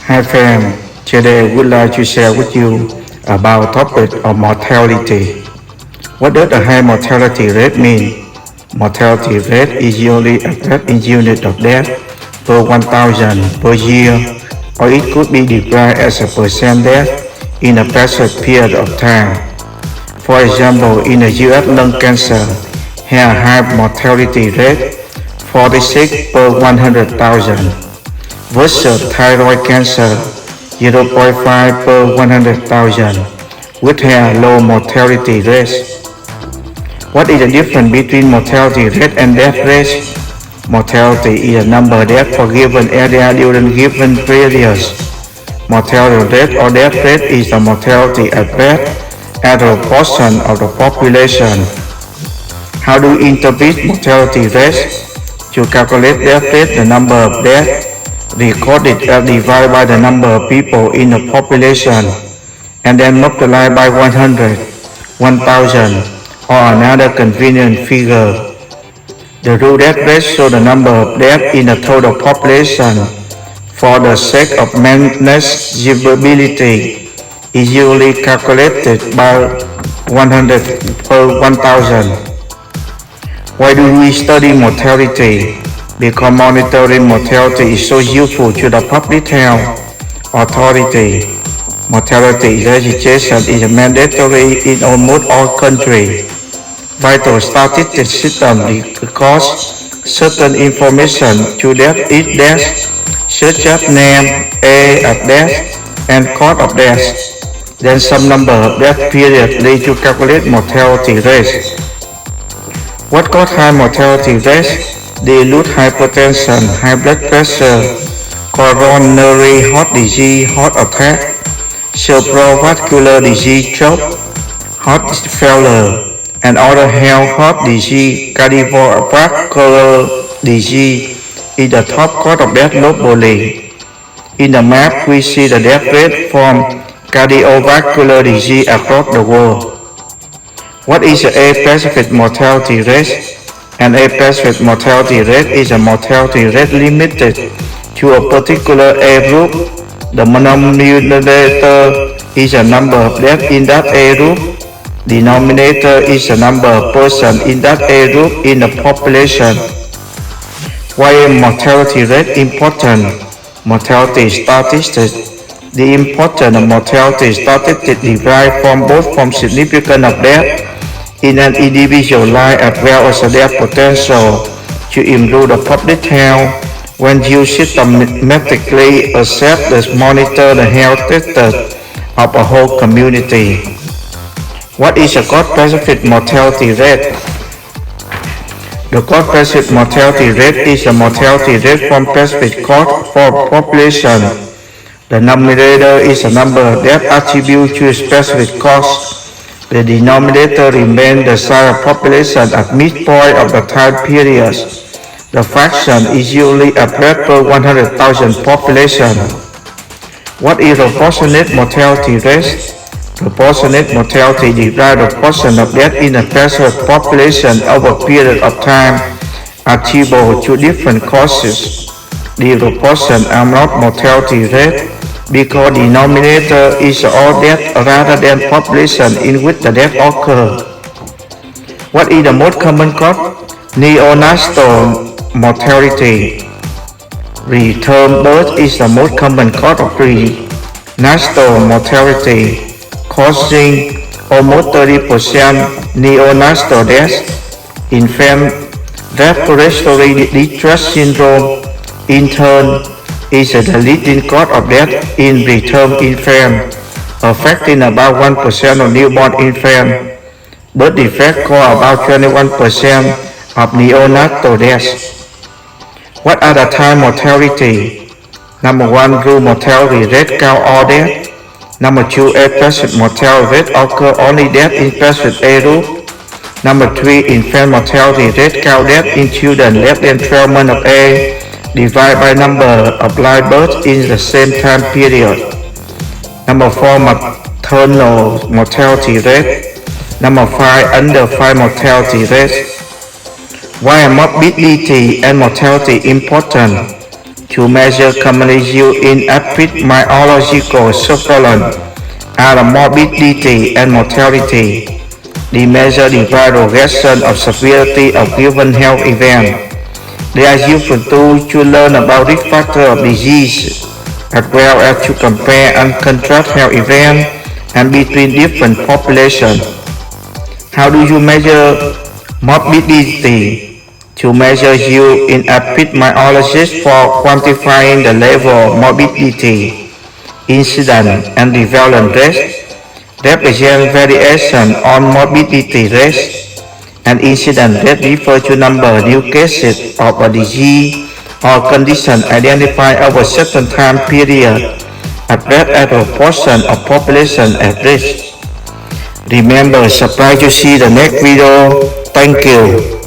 Hi fam, today I would like to share with you about topic of mortality. What does a high mortality rate mean? Mortality rate is usually a rate in unit of death per 1000 per year, or it could be defined as a percent death in a specific period of time. For example, in the US lung cancer has a high mortality rate 46 per 100,000 versus thyroid cancer 0.5 per 100,000 with a low mortality rate. What is the difference between mortality rate and death rate? Mortality is a number of deaths for given area during given periods. Mortality rate or death rate is the mortality at birth as a portion of the population. How do we interpret mortality rate? To calculate death rate, the number of deaths recorded as divided by the number of people in the population and then multiply by 100, 1000 or another convenient figure. The rule death rate shows the number of deaths in the total population. For the sake of manageability, is usually calculated by 100 per 1000. Why do we study mortality? Because monitoring mortality is so useful to the public health authority. Mortality registration is mandatory in almost all countries. Vital statistics system records certain information to each death, such as name, age of death, and cause of death. Then some number of death periods lead to calculate mortality rate. What causes high mortality rate? They include hypertension, high blood pressure, coronary heart disease, heart attack, cerebrovascular disease, stroke, heart failure, and other heart disease. Cardiovascular disease is the top cause of death globally. In the map, we see the death rate from cardiovascular disease across the world. What is the age-specific mortality rate? An age-specific mortality rate is a mortality rate limited to a particular age group. The denominator is the number of deaths in that age group. Denominator is the number of persons in that age group in the population. Why is mortality rate important? Mortality statistics. The importance of mortality statistics derive from significance of death in an individual life as well as the death potential to improve the public health when you systematically assess and monitor the health status of a whole community. What is a cause-specific mortality rate? The cause-specific mortality rate is the mortality rate from specific cause for population. The numerator is the number of deaths attributed to a specific cause. The denominator remains the size of population at midpoint of the time period. The fraction is usually a death per 100,000 population. What is proportionate mortality rate? Proportionate mortality derives the portion of death in a specific population over a period of time attributable to different causes. The proportion are not mortality rate because the denominator is all death rather than population in which the death occur. What is the most common cause? Neonatal mortality. Preterm birth is the most common cause of prenatal mortality, causing almost 30% neonatal deaths. Infant respiratory distress syndrome, in turn, is the leading cause of death in preterm infants, affecting about 1% of newborn infants. Birth defects cause about 21% of neonatal deaths. What are the time mortality? Number 1, rule mortality rate count all death. Number 2, age-specific mortality rate occur only death in specific age group. Number 3, infant mortality rate count death in children less than 12 months of age divided by number of live births in the same time period. Number 4, maternal mortality rate. Number 5, under 5 mortality rate. Why are morbidity and mortality important? to measure commonly used in epidemiological surveillance are the morbidity and mortality. They measure the variation of severity of given health event. They are useful tools to learn about risk factors of disease, as well as to compare and contrast health events and between different populations. How do you measure morbidity? To measure you in epidemiologists for quantifying the level of morbidity, incidence, and prevalence risk represent variation on morbidity risk, and incidence rate refer to number of new cases of a disease or condition identified over a certain time period as well as a proportion of population at risk. Remember, subscribe to see the next video. Thank you.